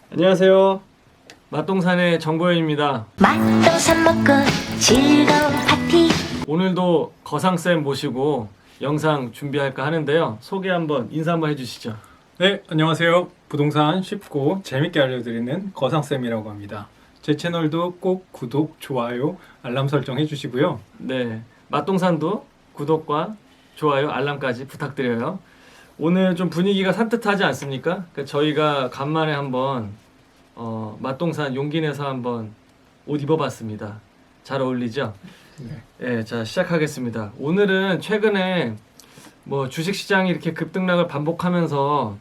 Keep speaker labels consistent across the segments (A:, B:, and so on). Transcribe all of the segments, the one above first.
A: 안녕하세요. 맛동산의 정보현입니다.
B: 맛동산 먹고 즐거운 파티.
A: 오늘도 거상쌤 모시고 영상 준비할까 하는데요. 소개 한번 인사 한번 해주시죠.
C: 네, 안녕하세요. 부동산 쉽고 재밌게 알려드리는 거상쌤이라고 합니다. 제 채널도 꼭 구독, 좋아요, 알람 설정 해주시고요.
A: 네, 맛동산도 구독과 좋아요, 알람까지 부탁드려요. 오늘 좀 분위기가 산뜻하지 않습니까? 저희가 간만에 한번 맛동산 용기 내서 한번 옷 입어봤습니다. 잘 어울리죠? 네, 자 시작하겠습니다. 오늘은 최근에 뭐 주식시장이 이렇게 급등락을 반복하면서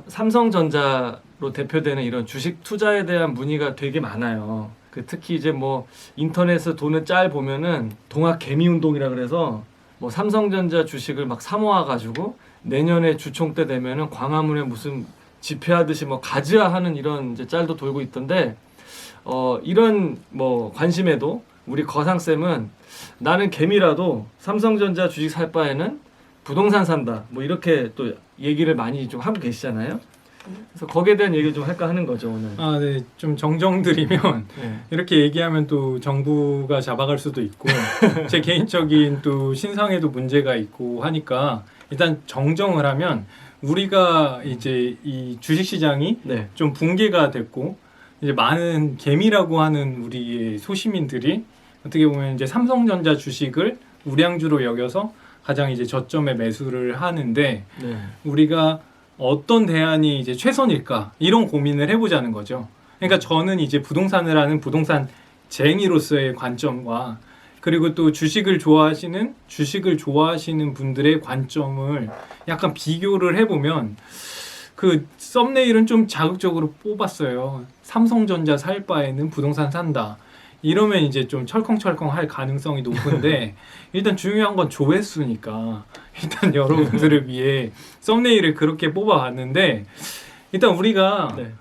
A: 삼성전자로 대표되는 이런 주식 투자에 대한 문의가 되게 많아요. 특히 이제 뭐 인터넷에 도는 짤 보면은 동학 개미 운동이라 그래서 뭐 삼성전자 주식을 막 사모아가지고 내년에 주총 때 되면은 광화문에 무슨 집회하듯이 뭐 가즈아하는 이런 이제 짤도 돌고 있던데 이런 뭐 관심에도 우리 거상쌤은 나는 개미라도 삼성전자 주식 살 바에는 부동산 산다 뭐 이렇게 또 얘기를 많이 좀 하고 계시잖아요. 그래서 거기에 대한 얘기를 좀 할까 하는 거죠 오늘.
C: 아, 네, 좀 정정드리면
A: 네.
C: 이렇게 얘기하면 또 정부가 잡아갈 수도 있고 제 개인적인 또 신상에도 문제가 있고 하니까 일단 정정을 하면 우리가 이제 이 주식시장이
A: 네.
C: 좀 붕괴가 됐고 이제 많은 개미라고 하는 우리의 소시민들이 어떻게 보면 이제 삼성전자 주식을 우량주로 여겨서 가장 이제 저점에 매수를 하는데
A: 네.
C: 우리가 어떤 대안이 이제 최선일까 이런 고민을 해보자는 거죠. 그러니까 저는 이제 부동산을 하는 부동산 쟁이로서의 관점과 그리고 또 주식을 좋아하시는 분들의 관점을 약간 비교를 해보면 그 썸네일은 좀 자극적으로 뽑았어요. 삼성전자 살 바에는 부동산 산다. 이러면 이제 좀 철컹철컹 할 가능성이 높은데 일단 중요한 건 조회수니까 일단 여러분들을 위해 썸네일을 그렇게 뽑아봤는데 일단 우리가
A: 네.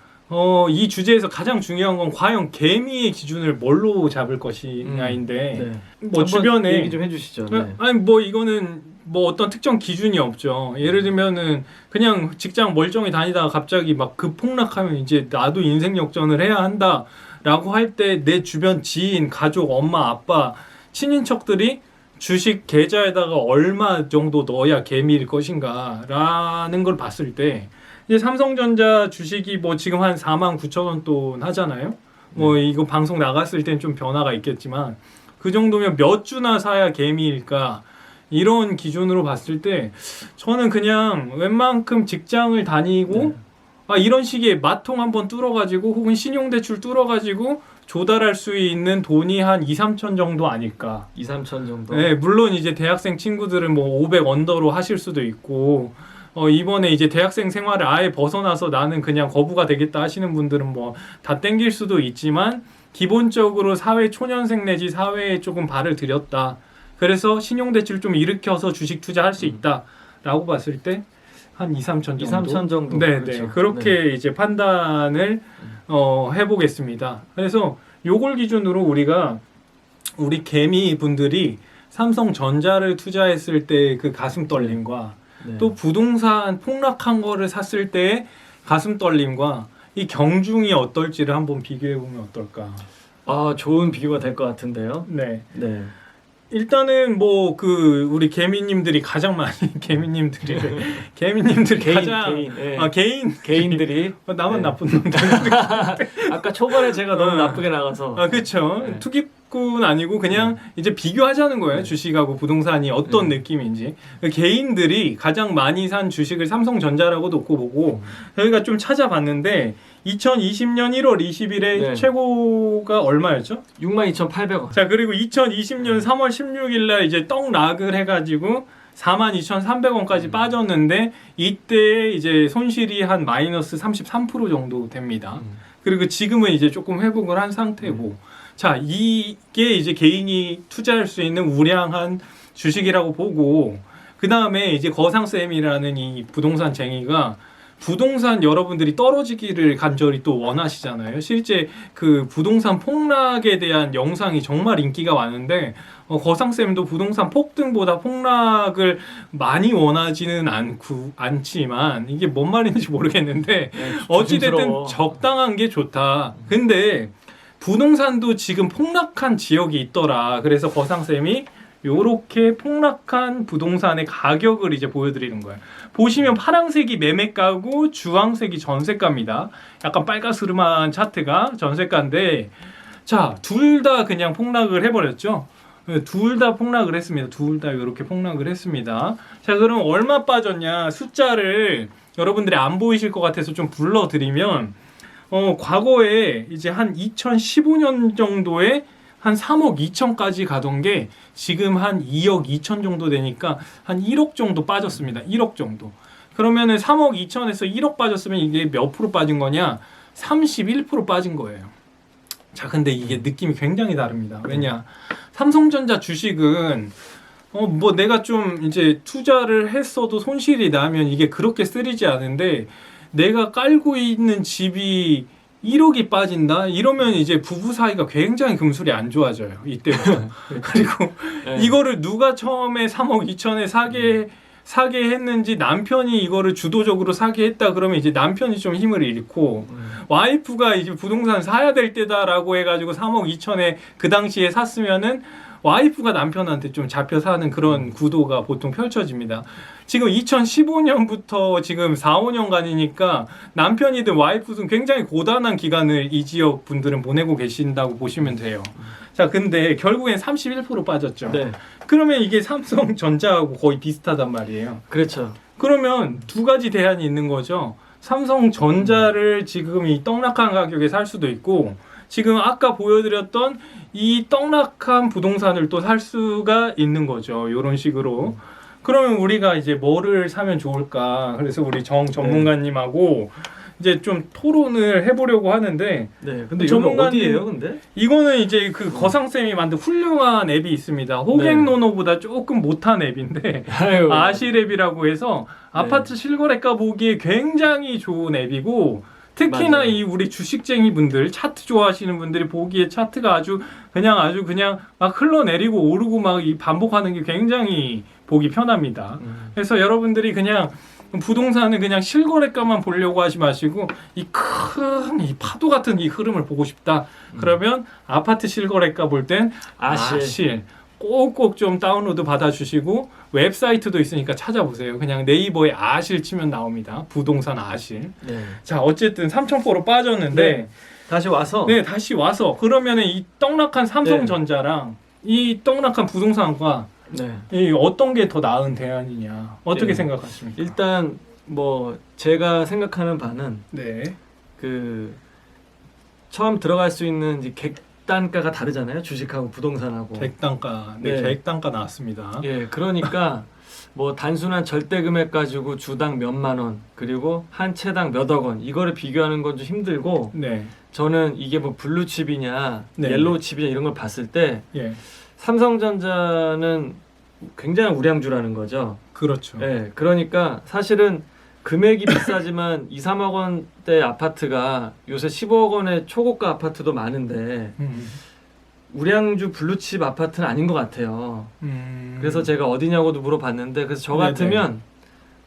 C: 이 주제에서 가장 중요한 건 과연 개미의 기준을 뭘로 잡을 것이냐인데
A: 네.
C: 뭐
A: 한번
C: 주변에
A: 얘기 좀 해주시죠. 네.
C: 아니 뭐 이거는 뭐 어떤 특정 기준이 없죠. 예를 들면은 그냥 직장 멀쩡히 다니다가 갑자기 막 급폭락하면 이제 나도 인생 역전을 해야 한다라고 할 때 내 주변 지인, 가족, 엄마, 아빠, 친인척들이 주식 계좌에다가 얼마 정도 넣어야 개미일 것인가라는 걸 봤을 때 이제 삼성전자 주식이 뭐 지금 한 49,000원 돈 하잖아요. 뭐 이거 방송 나갔을 땐 좀 변화가 있겠지만 그 정도면 몇 주나 사야 개미일까? 이런 기준으로 봤을 때 저는 그냥 웬만큼 직장을 다니고 이런 식의 마통 한번 뚫어가지고 혹은 신용대출 뚫어가지고 조달할 수 있는 돈이 한 2-3천 정도 아닐까.
A: 2-3천 정도.
C: 네, 물론 이제 대학생 친구들은 뭐 500 언더로 하실 수도 있고 이번에 이제 대학생 생활을 아예 벗어나서 나는 그냥 거부가 되겠다 하시는 분들은 뭐 다 땡길 수도 있지만 기본적으로 사회 초년생 내지 사회에 조금 발을 들였다. 그래서 신용대출 좀 일으켜서 주식 투자할 수 있다라고 봤을 때 한 2-3천 정도.
A: 2-3천 정도.
C: 네,
A: 그렇죠.
C: 네. 그렇게 이제 판단을 해보겠습니다. 그래서 요걸 기준으로 우리 개미 분들이 삼성전자를 투자했을 때 그 가슴 떨림과
A: 네.
C: 또 부동산 폭락한 거를 샀을 때 가슴 떨림과 이 경중이 어떨지를 한번 비교해 보면 어떨까?
A: 좋은 비교가 될 것 같은데요.
C: 네.
A: 네.
C: 일단은 뭐 그 우리 개미님들이 가장 많이 개미님들이 가장
A: 개인들이
C: 나만
A: 네.
C: 나쁜 놈들.
A: 아까 초반에 제가 너무 나쁘게 나가서
C: 그렇죠.
A: 네.
C: 투기꾼 아니고 그냥 이제 비교하자는 거예요. 주식하고 부동산이 어떤 느낌인지. 개인들이 가장 많이 산 주식을 삼성전자라고 놓고 보고 저희가 좀 찾아봤는데 2020년 1월 20일에
A: 네.
C: 최고가 얼마였죠?
A: 62,800원.
C: 자, 그리고 2020년 3월 16일 날 이제 떡 락을 해가지고 42,300원까지 빠졌는데 이때 이제 손실이 한 마이너스 33% 정도 됩니다. 그리고 지금은 이제 조금 회복을 한 상태고 자, 이게 이제 개인이 투자할 수 있는 우량한 주식이라고 보고 그 다음에 이제 거상쌤이라는 이 부동산 쟁이가 부동산 여러분들이 떨어지기를 간절히 또 원하시잖아요. 실제 그 부동산 폭락에 대한 영상이 정말 인기가 많은데 거상쌤도 부동산 폭등보다 폭락을 많이 원하지는 않지만 이게 뭔 말인지 모르겠는데 어찌됐든
A: 조심스러워.
C: 적당한 게 좋다. 근데 부동산도 지금 폭락한 지역이 있더라. 그래서 거상쌤이 요렇게 폭락한 부동산의 가격을 이제 보여드리는 거예요. 보시면 파란색이 매매가고 주황색이 전세가입니다. 약간 빨가스름한 차트가 전세가인데 자, 둘 다 그냥 폭락을 해버렸죠. 둘 다 폭락을 했습니다. 둘 다 이렇게 폭락을 했습니다. 자, 그럼 얼마 빠졌냐? 숫자를 여러분들이 안 보이실 것 같아서 좀 불러드리면 과거에 이제 한 2015년 정도에 한 3억 2천까지 가던 게 지금 한 2억 2천 정도 되니까 한 1억 정도 빠졌습니다. 1억 정도. 그러면은 3억 2천에서 1억 빠졌으면 이게 몇 프로 빠진 거냐? 31% 빠진 거예요. 자, 근데 이게 느낌이 굉장히 다릅니다. 왜냐? 삼성전자 주식은 뭐 내가 좀 이제 투자를 했어도 손실이 나면 이게 그렇게 쓰리지 않은데 내가 깔고 있는 집이 1억이 빠진다? 이러면 이제 부부 사이가 굉장히 금술이 안 좋아져요. 이때부터. 그리고
A: 네.
C: 이거를 누가 처음에 3억 2천에 사게 했는지 남편이 이거를 주도적으로 사게 했다 그러면 이제 남편이 좀 힘을 잃고 와이프가 이제 부동산 사야 될 때다라고 해가지고 3억 2천에 그 당시에 샀으면은 와이프가 남편한테 좀 잡혀 사는 그런 구도가 보통 펼쳐집니다. 지금 2015년부터 지금 4, 5년간이니까 남편이든 와이프든 굉장히 고단한 기간을 이 지역 분들은 보내고 계신다고 보시면 돼요. 자, 근데 결국엔 31% 빠졌죠.
A: 네,
C: 그러면 이게 삼성전자하고 거의 비슷하단 말이에요.
A: 그렇죠.
C: 그러면 두 가지 대안이 있는 거죠. 삼성전자를 지금 이 떡락한 가격에 살 수도 있고 지금 아까 보여드렸던 이 떡락한 부동산을 또 살 수가 있는 거죠. 이런 식으로. 그러면 우리가 이제 뭐를 사면 좋을까? 그래서 우리 정 전문가님하고 이제 좀 토론을 해보려고 하는데
A: 네, 근데 여기
C: 전문가님-
A: 어디예요, 근데?
C: 이거는 이제 그 거상쌤이 만든 훌륭한 앱이 있습니다. 호갱노노보다 조금 못한 앱인데
A: 아유,
C: 아시랩이라고 해서 아파트 실거래가 보기에 굉장히 좋은 앱이고 특히나
A: 맞아요.
C: 이 우리 주식쟁이 분들 차트 좋아하시는 분들이 보기에 차트가 아주 그냥 막 흘러내리고 오르고 막 이 반복하는 게 굉장히 보기 편합니다. 그래서 여러분들이 그냥 부동산은 그냥 실거래가만 보려고 하지 마시고 이 큰 이 파도 같은 이 흐름을 보고 싶다. 그러면 아파트 실거래가 볼 땐 아실 꼭꼭 좀 다운로드 받아주시고 웹사이트도 있으니까 찾아보세요. 그냥 네이버에 아실 치면 나옵니다. 부동산 아실.
A: 네.
C: 자, 어쨌든 3,000%로 빠졌는데
A: 네. 다시 와서
C: 네, 다시 와서 그러면은 이 떡락한 삼성전자랑 이 떡락한 부동산과
A: 네.
C: 이 어떤 게 더 나은 대안이냐 어떻게
A: 네.
C: 생각하십니까?
A: 일단 뭐 제가 생각하는 바는
C: 네,
A: 그 처음 들어갈 수 있는 이제 객단가가 다르잖아요. 주식하고 부동산하고.
C: 객단가,
A: 네.
C: 객단가 나왔습니다.
A: 예, 그러니까 뭐 단순한 절대 금액 가지고 주당 몇만 원 그리고 한 채당 몇억 원 이거를 비교하는 건 좀 힘들고
C: 네,
A: 저는 이게 뭐 블루칩이냐
C: 네.
A: 옐로우칩이냐 이런 걸 봤을 때
C: 예,
A: 삼성전자는 굉장히 우량주라는 거죠.
C: 그렇죠.
A: 예, 그러니까 사실은 금액이 비싸지만 2, 3억 원대 아파트가 요새 15억 원의 초고가 아파트도 많은데 우량주 블루칩 아파트는 아닌 것 같아요. 그래서 제가 어디냐고도 물어봤는데 그래서 저
C: 네네.
A: 같으면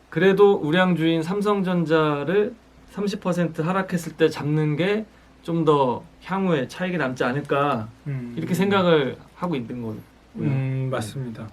A: 그래도 우량주인 삼성전자를 30% 하락했을 때 잡는 게 좀 더 향후에 차익이 남지 않을까 이렇게 생각을 하고 있는 거고요.
C: 맞습니다.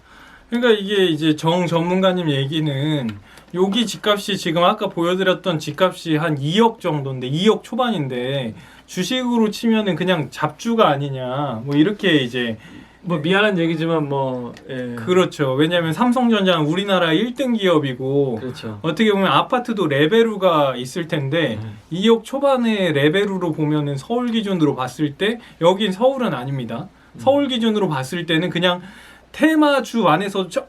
C: 그러니까 이게 이제 정 전문가님 얘기는 여기 집값이 지금 아까 보여드렸던 집값이 한 2억 정도인데 2억 초반인데 주식으로 치면은 그냥 잡주가 아니냐 뭐 이렇게 이제
A: 뭐 미안한 얘기지만 뭐 예.
C: 그렇죠. 왜냐하면 삼성전자는 우리나라 1등 기업이고
A: 그렇죠.
C: 어떻게 보면 아파트도 레베루가 있을 텐데 2억 초반의 레베루로 보면은 서울 기준으로 봤을 때 여긴 서울은 아닙니다. 서울 기준으로 봤을 때는 그냥 테마주 안에서 저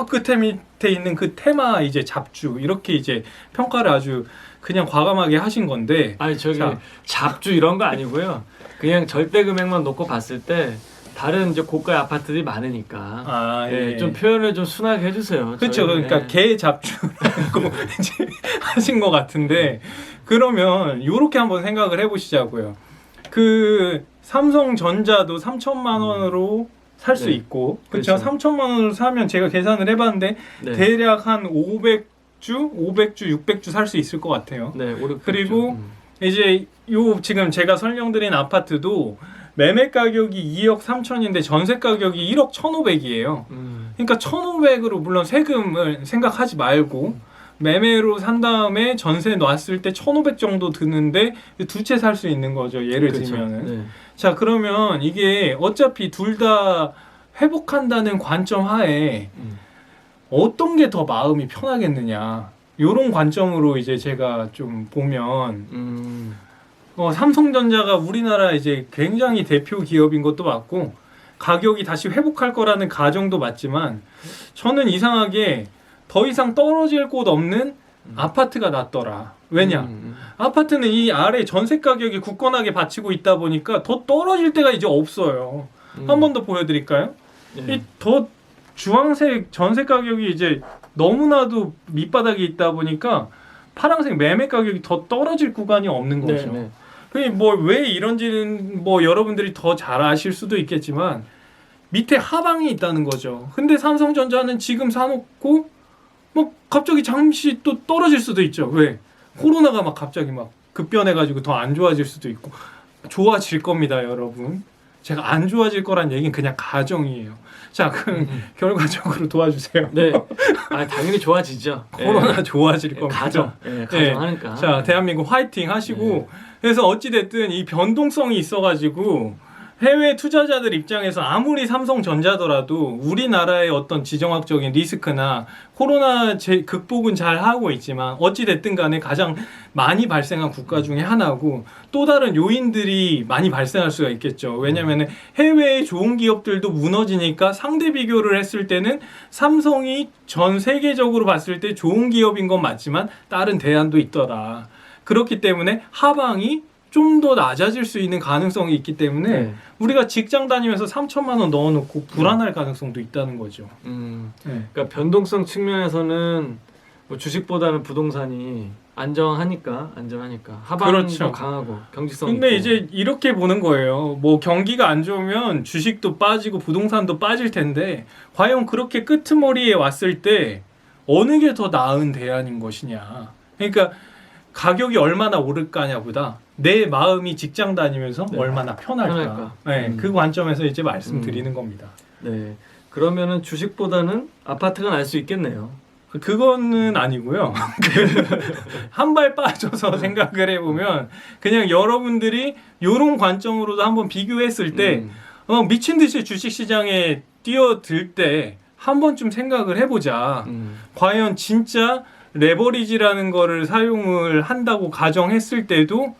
C: 끝에 밑에 있는 그 테마 이제 잡주 이렇게 이제 평가를 아주 그냥 과감하게 하신 건데
A: 아니 저기
C: 자.
A: 잡주 이런 거 아니고요. 그냥 절대 금액만 놓고 봤을 때 다른 이제 고가의 아파트들이 많으니까
C: 아,
A: 예,
C: 예.
A: 좀 표현을 좀 순하게 해주세요.
C: 그렇죠.
A: 저희,
C: 그러니까
A: 예.
C: 개 잡주라고 이제 하신 것 같은데 그러면 요렇게 한번 생각을 해보시자고요. 그 삼성전자도 3천만 원으로 살 수
A: 네.
C: 있고 그렇죠.
A: 그렇죠.
C: 3천만 원으로 사면 제가 계산을 해봤는데
A: 네.
C: 대략 한 500주, 600주 살 수 있을 것 같아요.
A: 네,
C: 그리고 이제 요 지금 제가 설명드린 아파트도 매매 가격이 2억 3천인데 전세 가격이 1억 1,500이에요. 그러니까 1,500으로 물론 세금을 생각하지 말고 매매로 산 다음에 전세 놨을 때 1,500 정도 드는데 두 채 살 수 있는 거죠. 예를
A: 그렇죠.
C: 들면은.
A: 네.
C: 자, 그러면 이게 어차피 둘 다 회복한다는 관점 하에 어떤 게 더 마음이 편하겠느냐. 요런 관점으로 이제 제가 좀 보면 삼성전자가 우리나라 이제 굉장히 대표 기업인 것도 맞고 가격이 다시 회복할 거라는 가정도 맞지만 저는 이상하게 더 이상 떨어질 곳 없는 아파트가 낫더라. 왜냐? 아파트는 이 아래 전세 가격이 굳건하게 받치고 있다 보니까 더 떨어질 때가 이제 없어요. 한 번 더 보여드릴까요?
A: 네.
C: 이 더 주황색 전세 가격이 이제 너무나도 밑바닥에 있다 보니까 파란색 매매 가격이 더 떨어질 구간이 없는 거죠.
A: 네, 네.
C: 뭐 왜 이런지는 뭐 여러분들이 더 잘 아실 수도 있겠지만 밑에 하방이 있다는 거죠. 근데 삼성전자는 지금 사놓고 뭐 갑자기 잠시 또 떨어질 수도 있죠. 왜? 코로나가 막 갑자기 막 급변해가지고 더 안 좋아질 수도 있고 좋아질 겁니다, 여러분. 제가 안 좋아질 거란 얘기는 그냥 가정이에요. 자, 그럼 결과적으로 도와주세요.
A: 네. 아, 당연히 좋아지죠.
C: 코로나 좋아질
A: 예,
C: 겁니다.
A: 가정. 예, 가정하니까.
C: 자, 대한민국 화이팅 하시고 그래서 어찌됐든 이 변동성이 있어가지고 해외 투자자들 입장에서 아무리 삼성전자더라도 우리나라의 어떤 지정학적인 리스크나 코로나 극복은 잘 하고 있지만 어찌됐든 간에 가장 많이 발생한 국가 중에 하나고 또 다른 요인들이 많이 발생할 수가 있겠죠. 왜냐하면 해외의 좋은 기업들도 무너지니까 상대 비교를 했을 때는 삼성이 전 세계적으로 봤을 때 좋은 기업인 건 맞지만 다른 대안도 있더라. 그렇기 때문에 하방이 좀 더 낮아질 수 있는 가능성이 있기 때문에
A: 네.
C: 우리가 직장 다니면서 3천만 원 넣어놓고 불안할 가능성도 있다는 거죠. 네.
A: 그러니까 변동성 측면에서는 뭐 주식보다는 부동산이 안정하니까 하방도
C: 그렇죠.
A: 강하고 경직성.
C: 근데
A: 있고.
C: 이제 이렇게 보는 거예요. 뭐 경기가 안 좋으면 주식도 빠지고 부동산도 빠질 텐데 과연 그렇게 끄트머리에 왔을 때 어느 게 더 나은 대안인 것이냐. 그러니까 가격이 얼마나 오를까냐보다 내 마음이 직장 다니면서
A: 네.
C: 얼마나 편할까. 네, 그 관점에서 이제 말씀드리는 겁니다.
A: 네. 그러면은 주식보다는 아파트가 날 수 있겠네요.
C: 그거는 아니고요. 한 발 빠져서 생각을 해보면 그냥 여러분들이 이런 관점으로도 한번 비교했을 때 미친 듯이 주식시장에 뛰어들 때 한 번쯤 생각을 해보자. 과연 진짜 레버리지라는 거를 사용을 한다고 가정했을 때도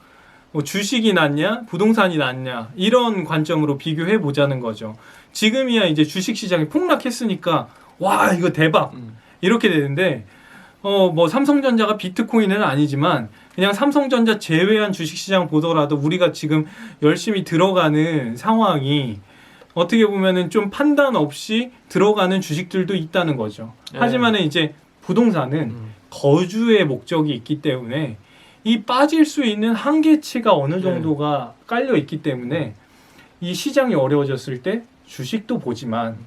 C: 뭐 주식이 낫냐 부동산이 낫냐 이런 관점으로 비교해 보자는 거죠. 지금이야 이제 주식시장이 폭락했으니까 와 이거 대박 이렇게 되는데 뭐 삼성전자가 비트코인은 아니지만 그냥 삼성전자 제외한 주식시장 보더라도 우리가 지금 열심히 들어가는 상황이 어떻게 보면은 좀 판단 없이 들어가는 주식들도 있다는 거죠.
A: 네.
C: 하지만은 이제 부동산은 거주의 목적이 있기 때문에 이 빠질 수 있는 한계치가 어느 정도가 깔려 있기 때문에 이 시장이 어려워졌을 때 주식도 보지만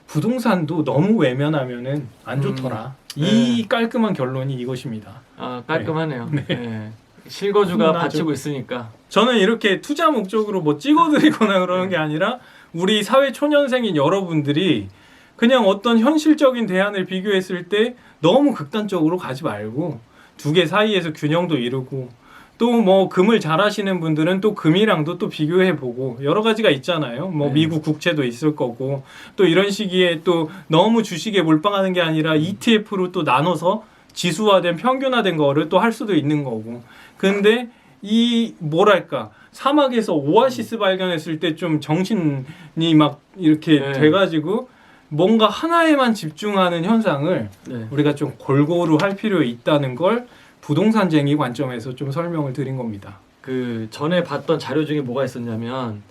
C: 부동산도 너무 외면하면은 안 좋더라. 이 깔끔한 결론이 이것입니다.
A: 아, 깔끔하네요.
C: 네.
A: 네. 실거주가
C: 훈훈하죠.
A: 받치고 있으니까.
C: 저는 이렇게 투자 목적으로 뭐 찍어드리거나 그러는 게 아니라 우리 사회 초년생인 여러분들이 그냥 어떤 현실적인 대안을 비교했을 때 너무 극단적으로 가지 말고 두 개 사이에서 균형도 이루고 또 뭐 금을 잘 하시는 분들은 또 금이랑도 또 비교해 보고 여러 가지가 있잖아요. 뭐 미국 국채도 있을 거고 또 이런 시기에 또 너무 주식에 몰빵하는 게 아니라 ETF로 또 나눠서 지수화된 평균화된 거를 또 할 수도 있는 거고. 근데 이 뭐랄까 사막에서 오아시스 발견했을 때 좀 정신이 막 이렇게 돼가지고 뭔가 하나에만 집중하는 현상을 우리가 좀 골고루 할 필요 있다는 걸 부동산쟁이 관점에서 좀 설명을 드린 겁니다.
A: 그 전에 봤던 자료 중에 뭐가 있었냐면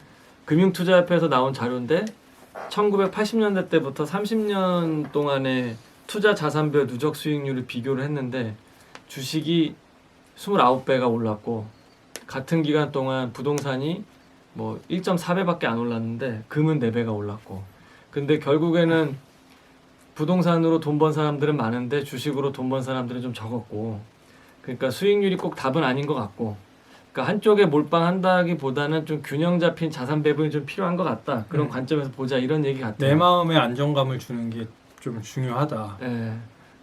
A: 금융투자협회에서 나온 자료인데 1980년대 때부터 30년 동안의 투자 자산별 누적 수익률을 비교를 했는데 주식이 29배가 올랐고 같은 기간 동안 부동산이 뭐 1.4배밖에 안 올랐는데 금은 4배가 올랐고 근데 결국에는 부동산으로 돈 번 사람들은 많은데 주식으로 돈 번 사람들은 좀 적었고 그러니까 수익률이 꼭 답은 아닌 것 같고 그러니까 한쪽에 몰빵한다기보다는 좀 균형 잡힌 자산 배분이 좀 필요한 것 같다 그런 관점에서 보자 이런 얘기 같아요.
C: 내 마음에 안정감을 주는 게 좀 중요하다.
A: 예,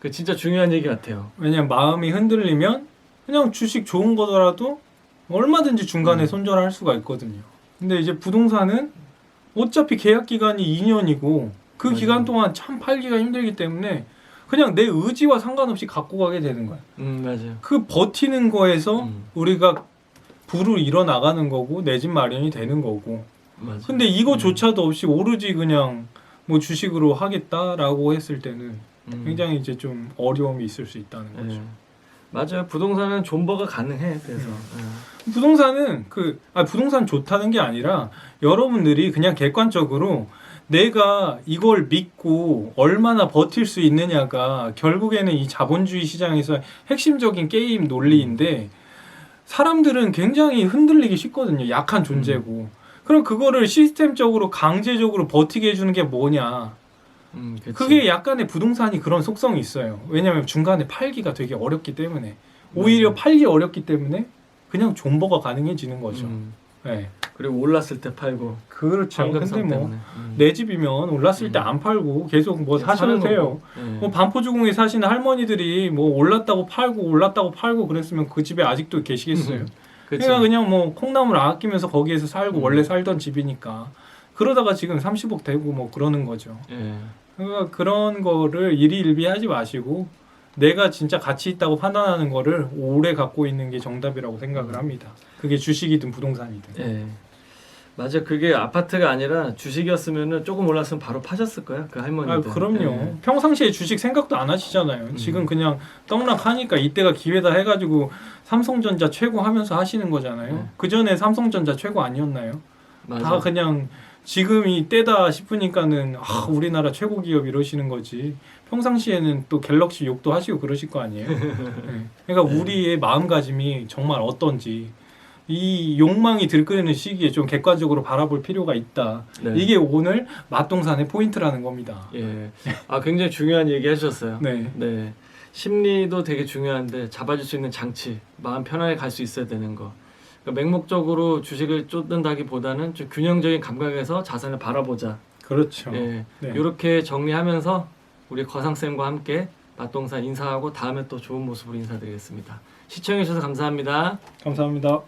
A: 그 진짜 중요한 얘기 같아요.
C: 왜냐면 마음이 흔들리면 그냥 주식 좋은 거더라도 얼마든지 중간에 손절할 수가 있거든요. 근데 이제 부동산은 어차피 계약 기간이 2년이고 그
A: 맞아요.
C: 기간 동안 참 팔기가 힘들기 때문에 그냥 내 의지와 상관없이 갖고 가게 되는 거야.
A: 맞아요.
C: 그 버티는 거에서
A: 음.
C: 우리가 부를 이뤄 나가는 거고 내 집 마련이 되는 거고.
A: 맞아요.
C: 근데 이거조차도 없이 오로지 그냥 뭐 주식으로 하겠다라고 했을 때는 굉장히 이제 좀 어려움이 있을 수 있다는 거죠.
A: 예. 맞아요. 부동산은 존버가 가능해. 그래서
C: 부동산은 부동산 좋다는 게 아니라 여러분들이 그냥 객관적으로 내가 이걸 믿고 얼마나 버틸 수 있느냐가 결국에는 이 자본주의 시장에서 핵심적인 게임 논리인데 사람들은 굉장히 흔들리기 쉽거든요. 약한 존재고. 그럼 그거를 시스템적으로 강제적으로 버티게 해주는 게 뭐냐.
A: 그치.
C: 그게 약간의 부동산이 그런 속성이 있어요. 왜냐하면 중간에 팔기가 되게 어렵기 때문에 오히려 팔기 어렵기 때문에 그냥 존버가 가능해지는 거죠. 네.
A: 그리고 올랐을 때 팔고.
C: 그렇죠. 근데
A: 환경성
C: 뭐
A: 때문에.
C: 내 집이면 올랐을 때 안 팔고 계속 뭐 사셔도 돼요. 뭐 반포주공에 사시는 할머니들이 뭐 올랐다고 팔고 그랬으면 그 집에 아직도 계시겠어요. 그러니까 그냥 뭐 콩나물 아끼면서 거기에서 살고 원래 살던 집이니까 그러다가 지금 30억 되고 뭐 그러는 거죠.
A: 예.
C: 그러니까 그런 거를 일희일비하지 마시고 내가 진짜 가치 있다고 판단하는 거를 오래 갖고 있는 게 정답이라고 생각을 합니다. 그게 주식이든 부동산이든.
A: 예. 맞아. 그게 아파트가 아니라 주식이었으면은 조금 올랐으면 바로 파셨을 거야. 그 할머니들.
C: 그럼요.
A: 예.
C: 평상시에 주식 생각도 안 하시잖아요. 지금 그냥 떡락하니까 이때가 기회다 해가지고 삼성전자 최고 하면서 하시는 거잖아요. 그 전에 삼성전자 최고 아니었나요?
A: 맞아.
C: 다 그냥 지금이 때다 싶으니까는 우리나라 최고 기업 이러시는 거지. 평상시에는 또 갤럭시 욕도 하시고 그러실 거 아니에요. 네. 그러니까 우리의 마음가짐이 정말 어떤지 이 욕망이 들끓는 시기에 좀 객관적으로 바라볼 필요가 있다.
A: 네.
C: 이게 오늘 맛동산의 포인트라는 겁니다.
A: 예. 굉장히 중요한 얘기 해주셨어요.
C: 네.
A: 네. 심리도 되게 중요한데 잡아줄 수 있는 장치, 마음 편하게 갈 수 있어야 되는 거. 그러니까 맹목적으로 주식을 쫓는다기보다는 좀 균형적인 감각에서 자산을 바라보자.
C: 그렇죠.
A: 예.
C: 네.
A: 이렇게 정리하면서 우리 거상쌤과 함께 맛동산 인사하고 다음에 또 좋은 모습으로 인사드리겠습니다. 시청해 주셔서 감사합니다.
C: 감사합니다.